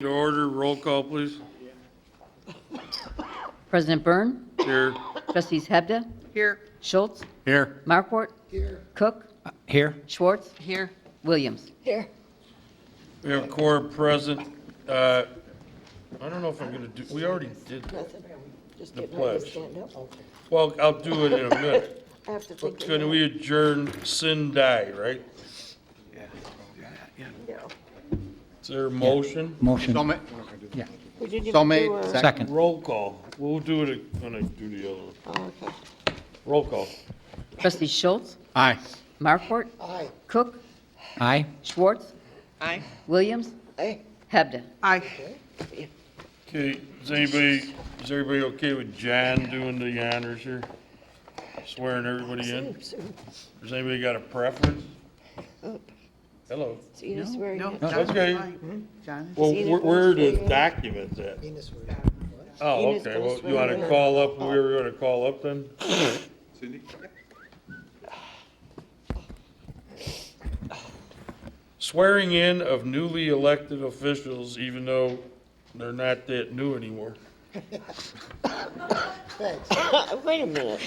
To order, roll call, please. President Byrne, Here. trustees Hebda, Here. Schultz, Here. Markwart, Cook, Here. Schwartz, Here. Williams. Here. We have a quorum present. I don't know if I'm gonna do, we already did Just the getting ready to pledge. stand up. Well, I'll do it in a minute. I have to think. Can we adjourn sin die, right? Yeah. Is there a motion? Motion. We didn't So even made. do a- Second. Roll call. We'll do it when I do the other one. Oh, okay. Roll call. Trustees Schultz, Aye. Markwart, Aye. Cook, Aye. Schwartz, Aye. Williams, Aye. Hebda. Aye. Okay, is everybody okay with John doing the honors here? Swearing everybody in? Does anybody got a preference? Hello. Tina swearing No. in. That's okay. John? Well, Tina where are the goes for you. documents at? Oh, Tina's okay, gonna well, you swear wanna in. call up, whoever you wanna call up then? Swearing in of newly elected officials, even though they're not that new anymore. Wait a minute.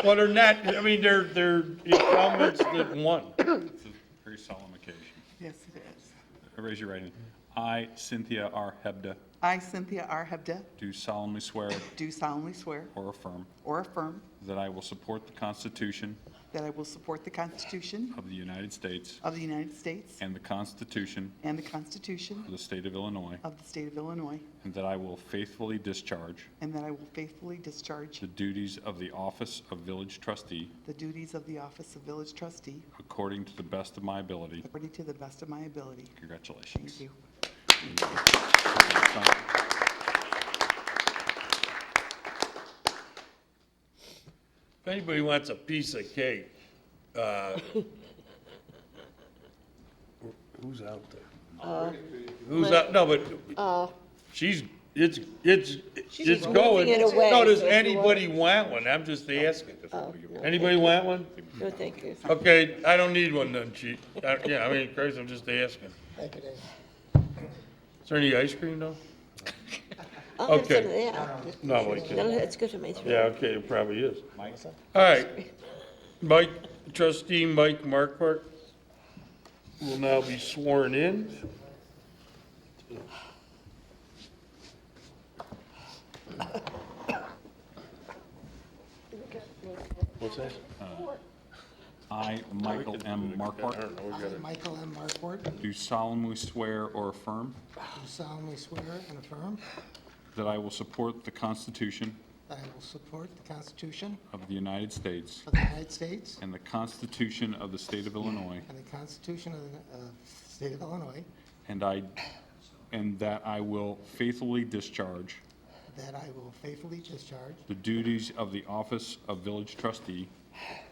Well, they're not, I mean, they're incumbents that won. It's a very solemn occasion. Yes, it is. Raise your right hand. I, Cynthia R. Hebda, I, Cynthia R. Hebda, do solemnly swear do solemnly swear or affirm or affirm that I will support the Constitution that I will support the Constitution of the United States of the United States and the Constitution and the Constitution of the State of Illinois, of the State of Illinois, and that I will faithfully discharge and that I will faithfully discharge the duties of the office of village trustee the duties of the office of village trustee according to the best of my ability. according to the best of my ability. Congratulations. Thank you. If anybody wants a piece of cake, who's out there? Who's out, no, but she's, it's just going. moving it away, No, does so if you anybody want one? I'm just asking. No. Anybody want one? No, thank you. Okay, I don't need one then, chief. Yeah, I mean, Christ, I'm just asking. Thank you, Dave. Is there any ice cream though? I'll have some of Okay. that. No, like, No, it's good for my throat. yeah, okay, it probably is. All right, Mike, trustee Mike Markwart will now be sworn in. What's that? I, Michael M. I Markwart, don't know, we got it. Michael M. Markwart, do solemnly swear or affirm do solemnly swear and affirm that I will support the Constitution that I will support the Constitution of the United States of the United States and the Constitution of the State of Illinois, and the Constitution of the State of Illinois, and that I will faithfully discharge that I will faithfully discharge the duties of the office of village trustee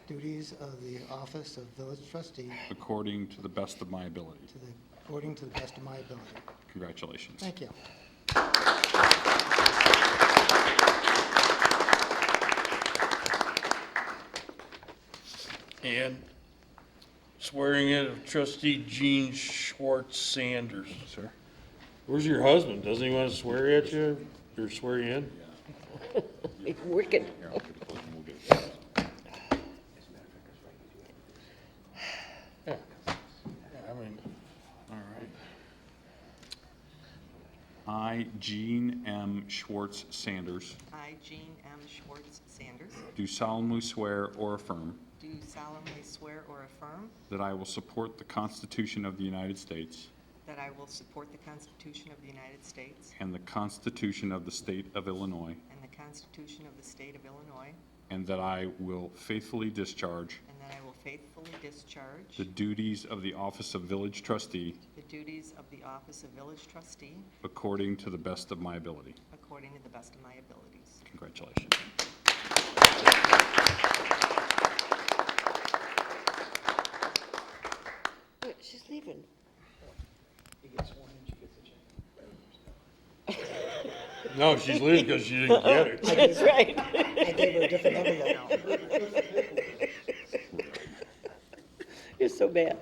duties of the office of village trustee according to the best of my ability. according to the best of my ability. Congratulations. Thank you. And swearing in of trustee Gene Schwartz Sanders. Sir? Where's your husband? Doesn't he want to swear at you or swear you in? It's working. Here, I'll get the pledge and we'll get it. Yeah. I mean, All right. I, Gene M. Schwartz Sanders, I, Jean M. Schwartz Sanders, do solemnly swear or affirm do solemnly swear or affirm that I will support the Constitution of the United States that I will support the Constitution of the United States and the Constitution of the State of Illinois, and the Constitution of the State of Illinois, and that I will faithfully discharge and that I will faithfully discharge the duties of the office of village trustee the duties of the office of village trustee according to the best of my ability. according to the best of my abilities. Congratulations. Wait, she's leaving. no, she's leaving because she didn't get it. That's right. I gave her a different envelope. You're so bad.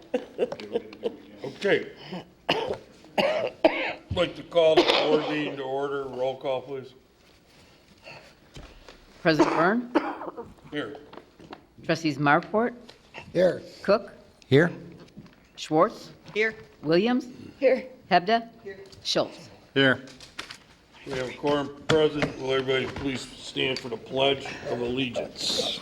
Okay. Like to call the board meeting to order. Roll call, please. President Byrne, Here. trustees Markwart, Here. Cook, Here. Schwartz, Here. Williams, Here, Hebda, Schultz. Here. We have a quorum present. Will everybody please stand for the Pledge of Allegiance?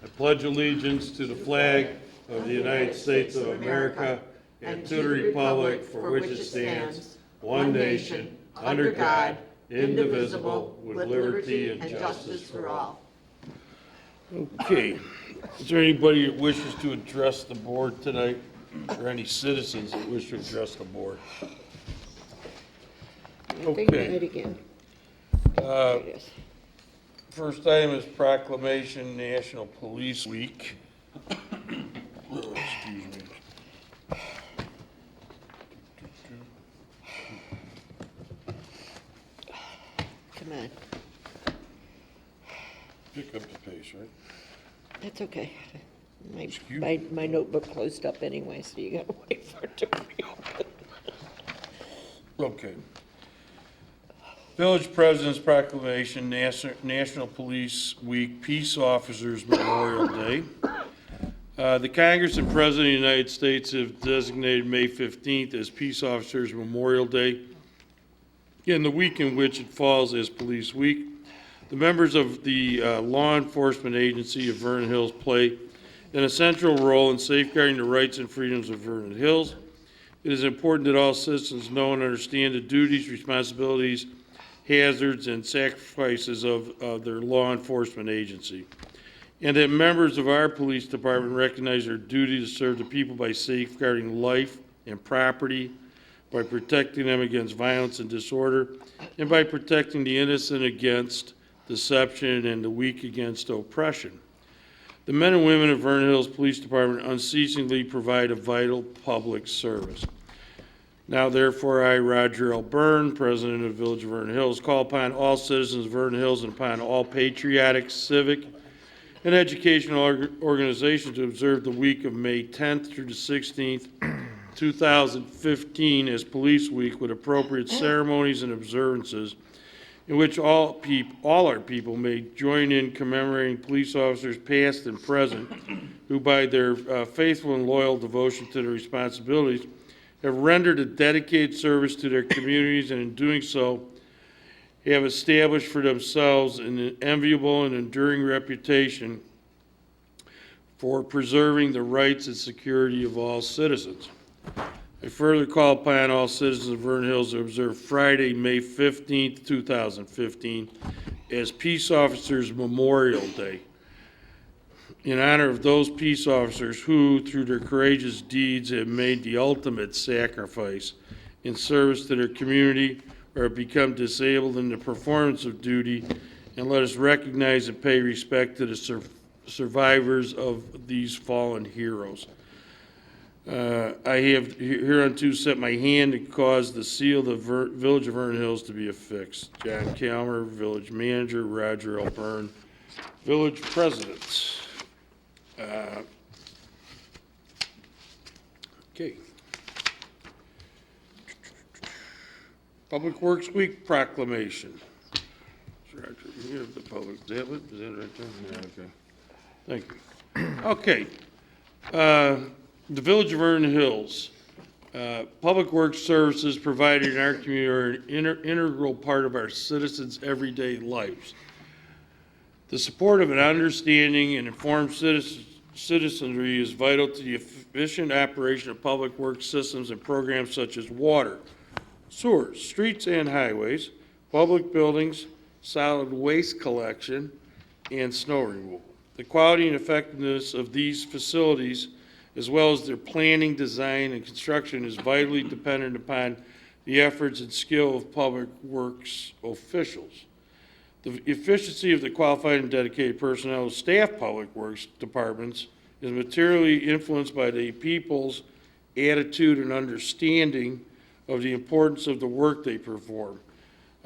I pledge allegiance to the flag of the United States of America and to the republic for which it stands, one nation, under God, indivisible, with liberty and justice for all. Okay. Is there anybody that wishes to address the board tonight? Or any citizens that wish to address the board? thing Okay. right again. Uh, There it is. First item is proclamation National Police Week. Excuse me. Come on, Pick up the pace, right? that's okay. My, Excuse my notebook closed up anyway, so you gotta wait for it to reopen. Okay. Village President's Proclamation, National Police Week, Peace Officers Memorial Day. The Congress and President of the United States have designated May 15th as Peace Officers Memorial Day, and the week in which it falls as Police Week. The members of the law enforcement agency of Vernon Hills play an essential role in safeguarding the rights and freedoms of Vernon Hills. It is important that all citizens know and understand the duties, responsibilities, hazards, and sacrifices of their law enforcement agency, and that members of our police department recognize their duty to serve the people by safeguarding life and property, by protecting them against violence and disorder, and by protecting the innocent against deception and the weak against oppression. The men and women of Vernon Hills Police Department unceasingly provide a vital public service. Now, therefore, I, Roger L. Byrne, President of the Village of Vernon Hills, call upon all citizens of Vernon Hills and upon all patriotic, civic, and educational organizations to observe the week of May 10th through the 16th, 2015 as Police Week with appropriate ceremonies and observances in which all our people may join in commemorating police officers past and present who by their faithful and loyal devotion to their responsibilities have rendered a dedicated service to their communities, and in doing so have established for themselves an enviable and enduring reputation for preserving the rights and security of all citizens. I further call upon all citizens of Vernon Hills to observe Friday, May 15th, 2015 as Peace Officers Memorial Day in honor of those peace officers who, through their courageous deeds, have made the ultimate sacrifice in service to their community or have become disabled in the performance of duty, and let us recognize and pay respect to the survivors of these fallen heroes. I have hereunto set my hand to cause the seal of the Village of Vernon Hills to be affixed. John Calmer, Village Manager, Roger L. Byrne, Village President. Okay. Public Works Week Proclamation. Roger, you have the public, is that it right there? Yeah, okay. Thank you. Okay. The Village of Vernon Hills. Public works services provided in our community are an integral part of our citizens' everyday lives. The support of an understanding and informed citizenry is vital to the efficient operation of public works systems and programs such as water, sewers, streets and highways, public buildings, solid waste collection, and snow removal. The quality and effectiveness of these facilities, as well as their planning, design, and construction, is vitally dependent upon the efforts and skill of public works officials. The efficiency of the qualified and dedicated personnel of staff public works departments is materially influenced by the people's attitude and understanding of the importance of the work they perform.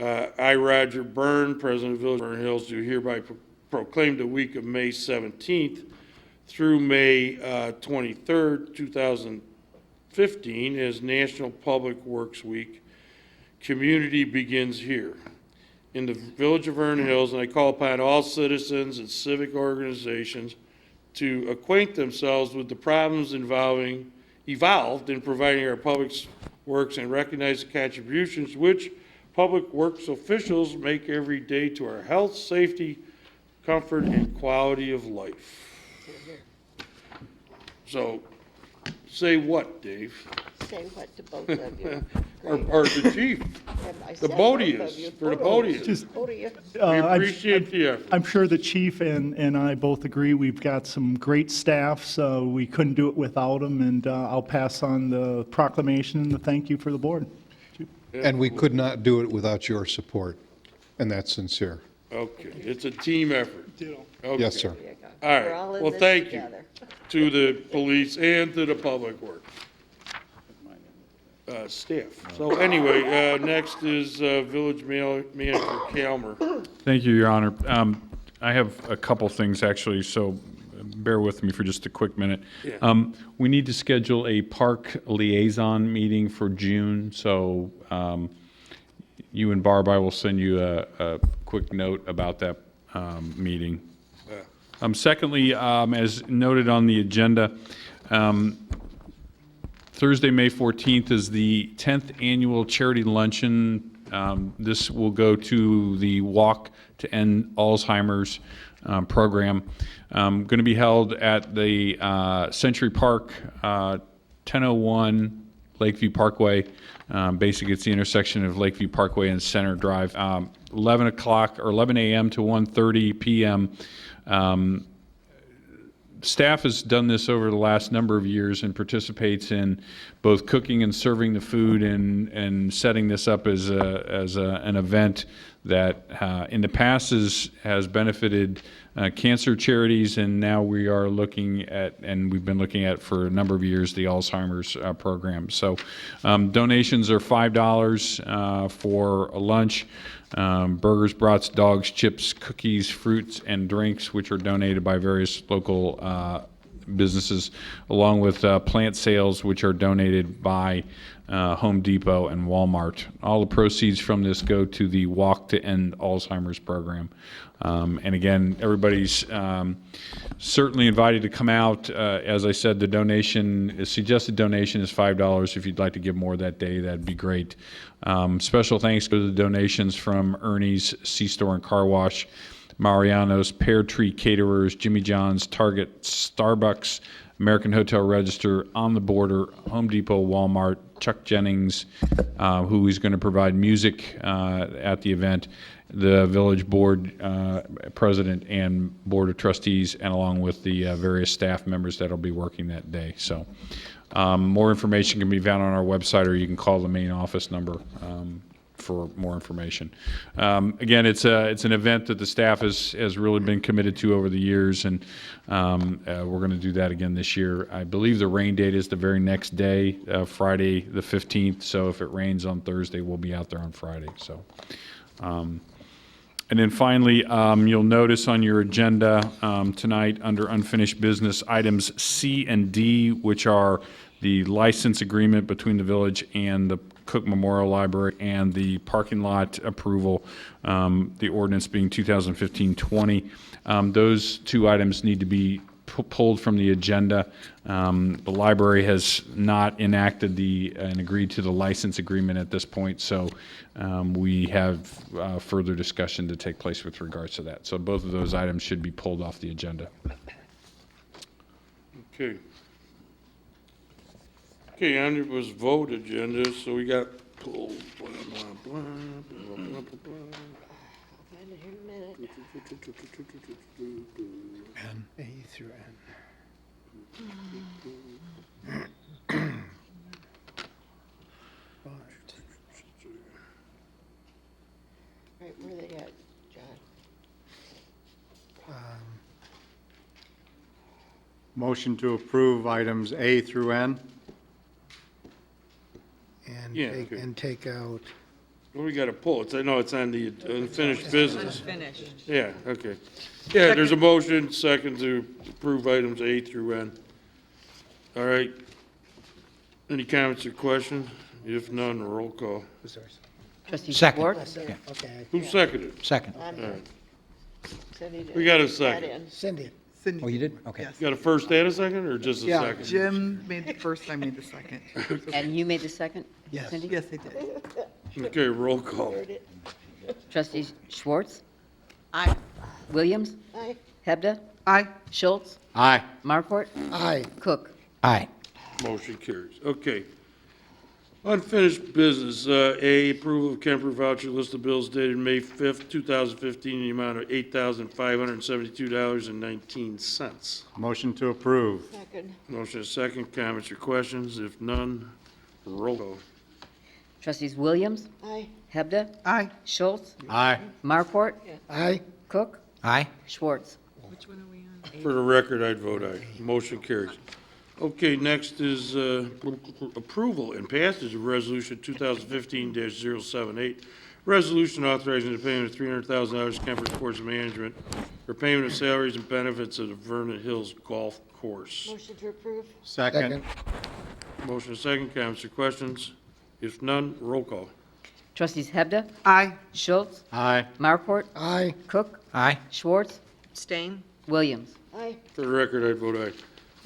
I, Roger Byrne, President of Village of Vernon Hills, do hereby proclaim the week of May 17th through May 23rd, 2015 as National Public Works Week community begins here in the Village of Vernon Hills, and I call upon all citizens and civic organizations to acquaint themselves with the problems evolved in providing our public works and recognize the contributions which public works officials make every day to our health, safety, comfort, and quality of life. So, say what, Dave? Say what to both of you. Or the chief, I the said both of Bodius, you. for the Both of you. Bodius. Both of you. We I'm- appreciate the effort. I'm sure the chief and I both agree, we've got some great staff, so we couldn't do it without them, and I'll pass on the proclamation and the thank you for the board. And we could not do it without your support, and that's sincere. Okay, it's a team effort. Okay. Yes, sir. There you go. All right. We're all in Well, this thank you. together. To the police and to the public works. Staff. So anyway, next is Village Manager Calmer. Thank you, Your Honor. I have a couple things, actually, so bear with me for just a quick minute. Yeah. We need to schedule a park liaison meeting for June, so you and Barb, I will send you a quick note about that meeting. Secondly, as noted on the agenda, Thursday, May 14th is the 10th annual charity luncheon. This will go to the Walk to End Alzheimer's program. Going to be held at the Century Park, 1001 Lakeview Parkway. Basically, it's the intersection of Lakeview Parkway and Center Drive. 11 o'clock or 11 a.m. to 1:30 p.m. Staff has done this over the last number of years and participates in both cooking and serving the food and setting this up as an event that in the past has benefited cancer charities, and now we are looking at, and we've been looking at for a number of years, the Alzheimer's program. So donations are $5 for a lunch. Burgers, brats, dogs, chips, cookies, fruits, and drinks, which are donated by various local businesses, along with plant sales, which are donated by Home Depot and Walmart. All the proceeds from this go to the Walk to End Alzheimer's program. And again, everybody's certainly invited to come out. As I said, the suggested donation is $5. If you'd like to give more that day, that'd be great. Special thanks to the donations from Ernie's C-Store and Car Wash, Mariano's, Pear Tree Caterers, Jimmy John's, Target, Starbucks, American Hotel Register, On the Border, Home Depot, Walmart, Chuck Jennings, who is going to provide music at the event, the village board president and board of trustees, and along with the various staff members that will be working that day. So more information can be found on our website, or you can call the main office number for more information. Again, it's an event that the staff has really been committed to over the years, and we're going to do that again this year. I believe the rain date is the very next day, Friday the 15th, so if it rains on Thursday, we'll be out there on Friday. So. And then finally, you'll notice on your agenda tonight under unfinished business, items C and D, which are the license agreement between the village and the Cook Memorial Library and the parking lot approval, the ordinance being 2015-20. Those two items need to be pulled from the agenda. The library has not enacted and agreed to the license agreement at this point, so we have further discussion to take place with regards to that. So both of those items should be pulled off the agenda. Okay. Okay, on it was vote agenda, so we got pulled, blah, blah, blah, blah, blah, blah, blah. Find it here in a minute. A through N. Right, where they at, John? Motion to approve items A through N. Yeah, okay. And take out, What do we got to pull? It's on the unfinished business. Finished. Yeah, okay. Yeah, there's a motion, second to approve items A through N. All right. Any comments or questions? If none, roll call. who's ours? Trustee Second. Schwartz? Yeah. Okay. Who seconded? Second. We got a second. Cindy. Oh, you did? Okay. You got a first and a second, or just a Yeah, second? Jim made the first, I made the second. And you made the second? Yes. Cindy? Yes, I did. Okay, roll call. Trustee Schwartz? Aye. Williams? Aye. Hebda? Aye. Schultz? Aye. Markwart? Aye. Cook? Aye. Motion carries. Okay. Unfinished business, A, approval of Kemper voucher list of bills dated May 5th, 2015, in the amount of $8,572.19. Motion to approve. Second. Motion is second. Comments or questions? If none, roll call. Trustees Williams? Aye. Hebda? Aye. Schultz? Aye. Markwart? Aye. Cook? Aye. Schwartz? Which one are we on? For the record, I'd vote aye. Motion carries. Okay, next is approval and passage of Resolution 2015-078, resolution authorizing the payment of $300,000 to Kemper Sports Management for payment of salaries and benefits of the Vernon Hills Golf Course. Motion to approve. Second. Motion is second. Comments or questions? If none, roll call. Trustees Hebda? Aye. Schultz? Aye. Markwart? Aye. Cook? Aye. Schwartz? Abstain? Williams? Aye. For the record, I'd vote aye.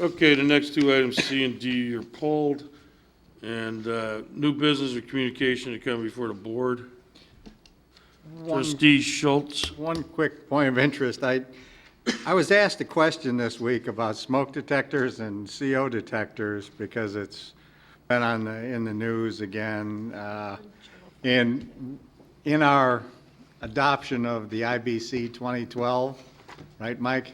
Okay, the next two items, C and D, are pulled. And new business or communication to come before the board. Trustee Schultz. One quick point of interest. I was asked a question this week about smoke detectors and CO detectors because it's been in the news again. In our adoption of the IBC 2012, right, Mike?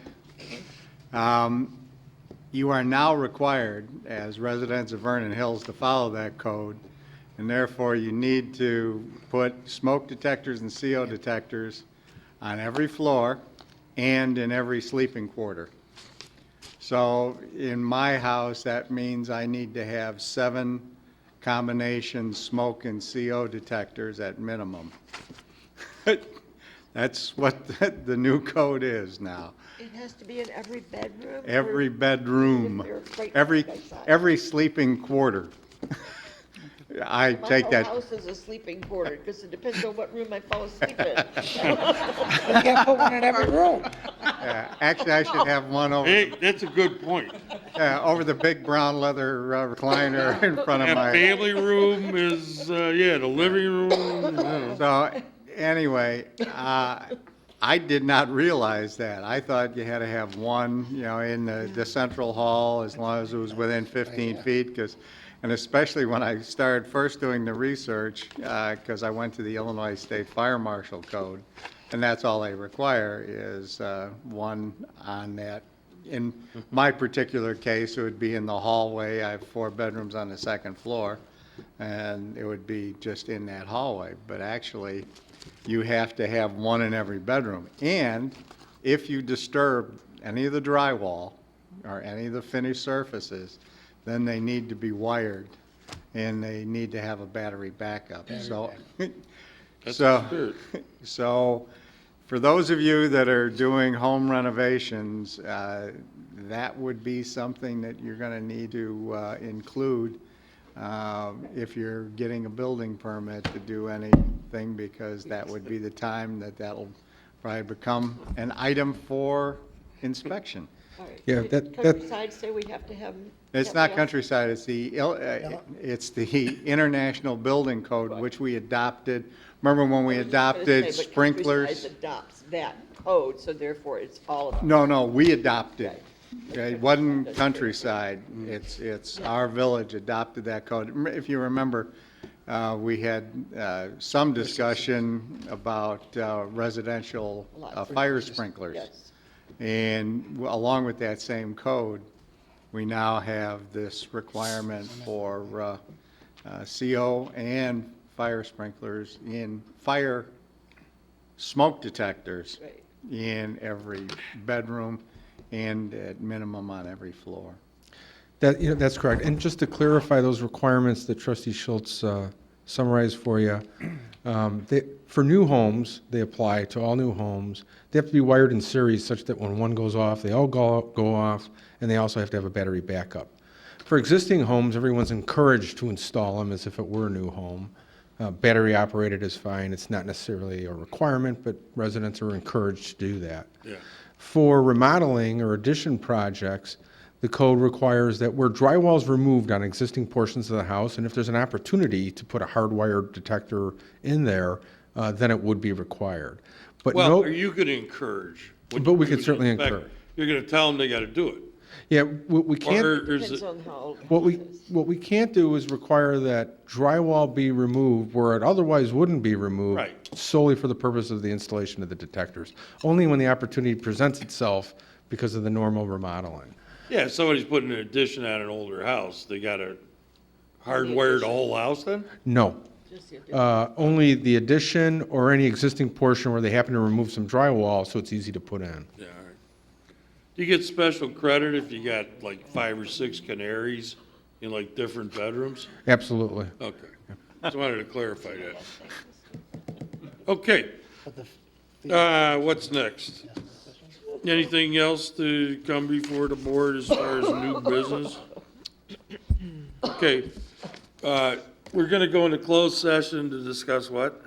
You are now required, as residents of Vernon Hills, to follow that code, and therefore you need to put smoke detectors and CO detectors on every floor and in every sleeping quarter. So in my house, that means I need to have 7 combination smoke and CO detectors at minimum. That's what the new code is now. It has to be in every bedroom? Every or bedroom, they're right every, side by side? every sleeping quarter. I take My that, whole house is a sleeping quarter, because it depends on what room I fall asleep in. You can't put one in every room. actually, I should have one Hey, that's a good point. over the big brown leather recliner in front of That my. family room is, the living room. So, anyway, I did not realize that. I thought you had to have one, in the central hall as long as it was within 15 feet, and especially when I started first doing the research, because I went to the Illinois State Fire Marshal Code, and that's all they require is one on that. In my particular case, it would be in the hallway. I have 4 bedrooms on the second floor, and it would be just in that hallway. But actually, you have to have one in every bedroom. And if you disturb any of the drywall or any of the finished surfaces, then they need to be wired and they need to have a battery backup. So, so for those of you that are doing home renovations, that would be something that you're going to need to include if you're getting a building permit to do anything, because that would be the time that'll probably become an item for inspection. All right. Yeah, Did that- Countryside say we have to have? It's have not to have- Countryside, it's the International Building Code, which we adopted. Remember when we I was just gonna adopted say, but sprinklers? Countryside adopts that code, so therefore it's all of them. No, we adopted. Okay, it wasn't Countryside, it's our village adopted that code. If you remember, we had some discussion about residential fire sprinklers. Yes. And along with that same code, we now have this requirement for CO and fire sprinklers in fire smoke detectors Right. in every bedroom and at minimum on every floor. That's correct. And just to clarify those requirements that Trustee Schultz summarized for you, for new homes, they apply to all new homes. They have to be wired in series such that when one goes off, they all go off, and they also have to have a battery backup. For existing homes, everyone's encouraged to install them as if it were a new home. Battery operated is fine. It's not necessarily a requirement, but residents are encouraged to do that. Yeah. For remodeling or addition projects, the code requires that where drywall is removed on existing portions of the house, and if there's an opportunity to put a hardwired detector in there, then it would be required. But Well, no, are you gonna encourage? when But you we do could the certainly inspection, encourage. You're gonna tell them they gotta do it? yeah, we can't. Or is Depends it, on how. What we can't do is require that drywall be removed where it otherwise wouldn't be removed. Right. Solely for the purpose of the installation of the detectors. Only when the opportunity presents itself because of the normal remodeling. yeah, if somebody's putting an addition on an older house, they gotta hardwire the whole house then? No. Only the addition or any existing portion where they happen to remove some drywall so it's easy to put in. Yeah, all right. Do you get special credit if you got like 5 or 6 canaries in like different bedrooms? Absolutely. Okay, just wanted to clarify that. Okay, what's next? Anything else to come before the board as far as new business? Okay, we're gonna go into closed session to discuss what?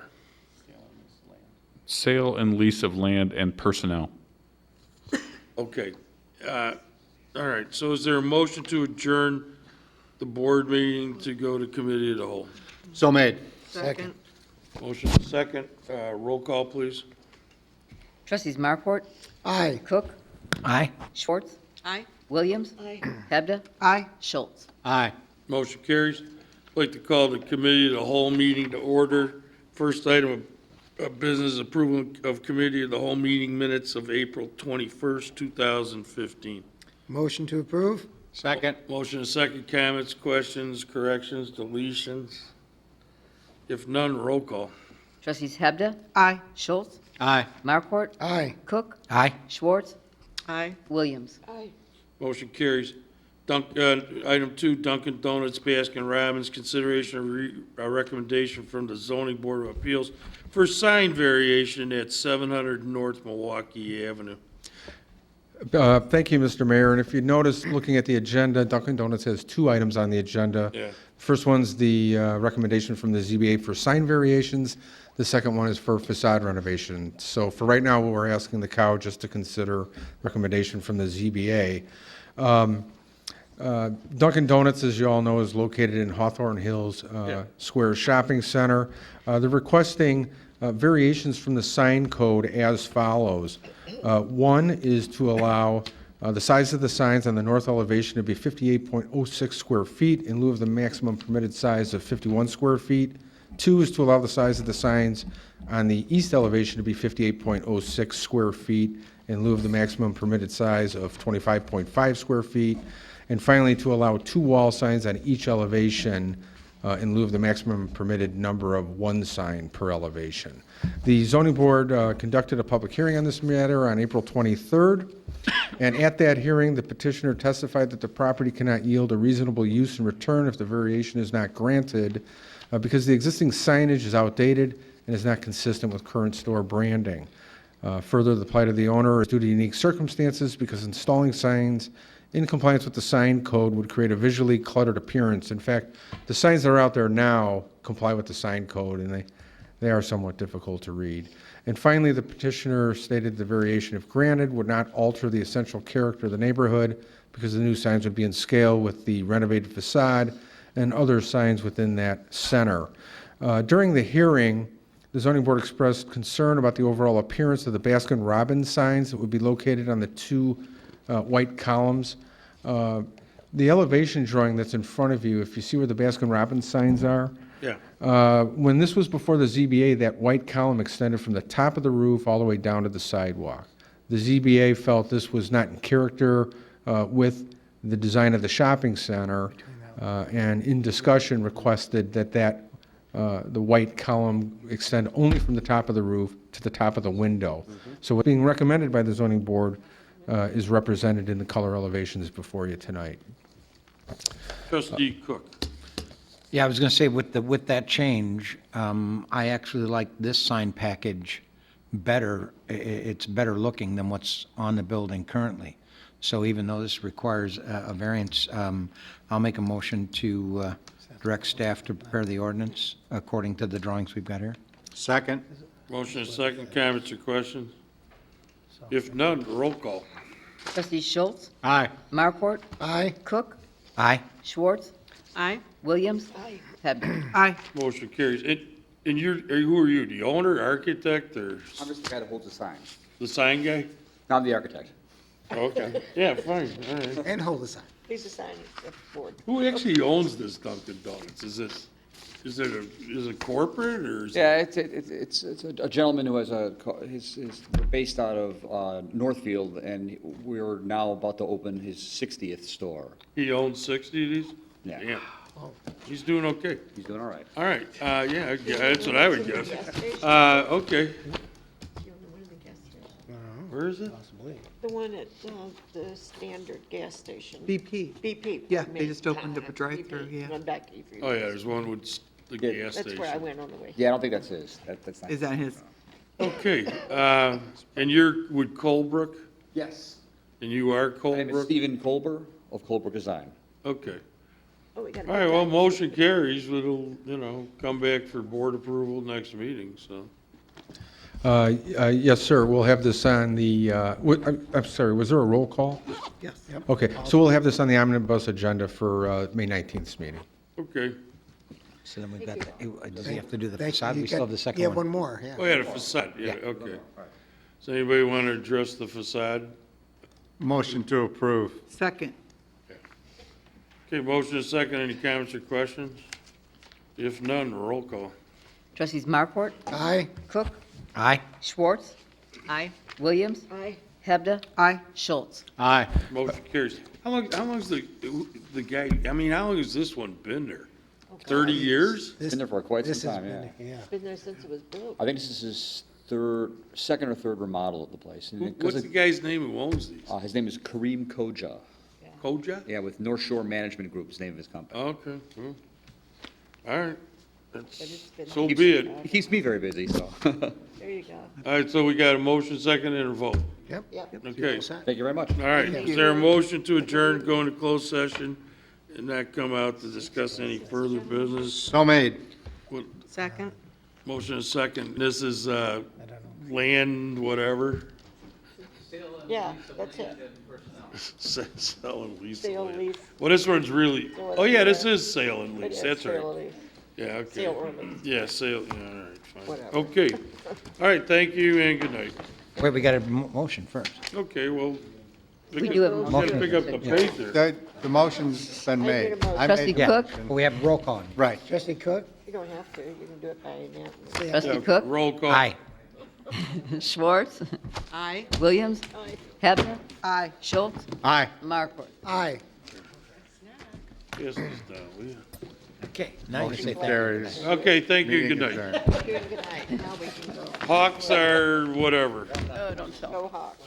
Sale and lease of land and personnel. Okay, all right, so is there a motion to adjourn the board meeting to go to committee of the whole? So made. Second. Motion second, roll call, please. Trustees Marport, Aye. Cook, Aye. Schwartz, Aye. Williams, Hebda, Aye. Schultz. Aye. Motion carries. I'd like to call the committee of the whole meeting to order. First item of business, approval of committee of the whole meeting minutes of April 21st, 2015. Motion to approve? Second. Motion and second, comments, questions, corrections, deletions? If none, roll call. Trustees Hebda, Aye. Schultz, Aye. Marport, Aye. Cook, Aye. Schwartz, Aye. Williams. Motion carries. Item 2, Dunkin' Donuts, Baskin Robbins, consideration of a recommendation from the Zoning Board of Appeals for sign variation at 700 North Milwaukee Avenue. Thank you, Mr. Mayor. And if you notice, looking at the agenda, Dunkin' Donuts has 2 items on the agenda. Yeah. First one's the recommendation from the ZBA for sign variations. The second one is for facade renovation. So for right now, we're asking the cow just to consider recommendation from the ZBA. Dunkin' Donuts, as you all know, is located in Hawthorne Hills Square Shopping Center. They're requesting variations from the sign code as follows. One is to allow the size of the signs on the north elevation to be 58.06 square feet in lieu of the maximum permitted size of 51 square feet. 2 is to allow the size of the signs on the east elevation to be 58.06 square feet in lieu of the maximum permitted size of 25.5 square feet. And finally, to allow 2 wall signs on each elevation in lieu of the maximum permitted number of 1 sign per elevation. The zoning board conducted a public hearing on this matter on April 23rd. And at that hearing, the petitioner testified that the property cannot yield a reasonable use in return if the variation is not granted because the existing signage is outdated and is not consistent with current store branding. Further, the plight of the owner is due to unique circumstances because installing signs in compliance with the sign code would create a visually cluttered appearance. In fact, the signs that are out there now comply with the sign code, and they are somewhat difficult to read. And finally, the petitioner stated the variation, if granted, would not alter the essential character of the neighborhood because the new signs would be in scale with the renovated facade and other signs within that center. During the hearing, the zoning board expressed concern about the overall appearance of the Baskin Robbins signs that would be located on the 2 white columns. The elevation drawing that's in front of you, if you see where the Baskin Robbins signs are, Yeah. when this was before the ZBA, that white column extended from the top of the roof all the way down to the sidewalk. The ZBA felt this was not in character with the design of the shopping center, and in discussion requested that the white column extend only from the top of the roof to the top of the window. So what's being recommended by the zoning board is represented in the color elevations before you tonight. Trustee Cook. Yeah, I was going to say with that change, I actually like this sign package better. It's better looking than what's on the building currently. So even though this requires a variance, I'll make a motion to direct staff to prepare the ordinance according to the drawings we've got here. Second? Motion and second, comments or questions? If none, roll call. Trustee Schultz? Aye. Marport? Aye. Cook? Aye. Schwartz? Aye. Williams? Aye. Hebda? Aye. Motion carries. And who are you, the owner, architect, or I'm just the guy that holds the sign. the sign guy? I'm the architect. Okay, yeah, fine, all right. And hold the sign. He's assigning the board. Who actually owns this Dunkin' Donuts? Is it corporate, or is it? Yeah, it's a gentleman who has we're based out of Northfield, and we're now about to open his 60th store. He owns 60 of these? Yeah. Damn. He's doing okay. He's doing all right. All right, yeah, that's what I would guess. Okay, One of the gas stations. where is it? The one at the standard gas station. BP. BP. Yeah, pardon they me. just opened up a BP, drive-through, yeah. on Becky for you. Oh, yeah, there's one with the gas That's where I station. went on the way. Yeah, I don't think that's his. That's not. Is that his? Okay, and you're with Colebrook, Yes. and you are My name is Colebrook? Stephen Colber of Colebrook Design. Okay. Oh, we got a All right, good well, time. motion carries. It'll, come back for board approval next meeting, so. Yes, sir, we'll have this on the, I'm sorry, was there a roll call? Yes. Okay, so we'll have this on the omnibus agenda for May 19th meeting. Okay. So then we've got, does he have to do the Thank you. facade? You We still have got- the You second have one. one more, yeah. Oh, yeah, the facade, yeah, okay. Does anybody want to address the facade? Motion to approve. Second. Okay, motion is second. Any comments or questions? If none, roll call. Trustees Marport? Aye. Cook? Aye. Schwartz? Aye. Williams? Aye. Hebda? Aye. Schultz? Aye. Motion carries. How long's the guy, how long has this one been there? 30 years? Been there for quite This some has time, yeah. been, yeah. It's been there since it was built. I think this is his second or third remodel of the place. And What's the guy's name who owns these? his name is Kareem Koja. Koja? Yeah, with North Shore Management Group is the name of his company. Okay, well, all right. it's been- So be it. He keeps me very busy, so. There you go. All right, so we got a motion, second, and a vote. Yep. Yep. Okay, Thank you very much. all right. Is there a motion to adjourn, go into closed session, and not come out to discuss any further business? So made. What- Second. Motion is second. This is land, whatever. Yeah, that's it. Sell and lease. Sale, lease. Well, this one's really, oh yeah, this is sale and It lease, is that's right. sale, lease. Yeah, okay. Sale or lease. Yeah, sale, yeah, all right, fine. Whatever. Okay. All right, thank you and good night. Wait, we got a motion first. Okay, well. We do have a Gotta motion. pick up the pace there. The motion's been I made. made a motion. I Trustee made- Yeah, Cook? but we have roll call. Right. Trustee Cook? You don't have to, you can do it by unanimous. Trustee Yeah, Cook? Roll call. Aye. Schwartz? Aye. Williams? Aye. Hebda? Aye. Schultz? Aye. Marport? Aye. Yes, it's done, will you? Okay, now you say thank you. Carries. Okay, thank you, Meeting good night. adjourned. Thank you and good night. Now we can go. Hawks are whatever. Oh, don't tell. Go Hawks.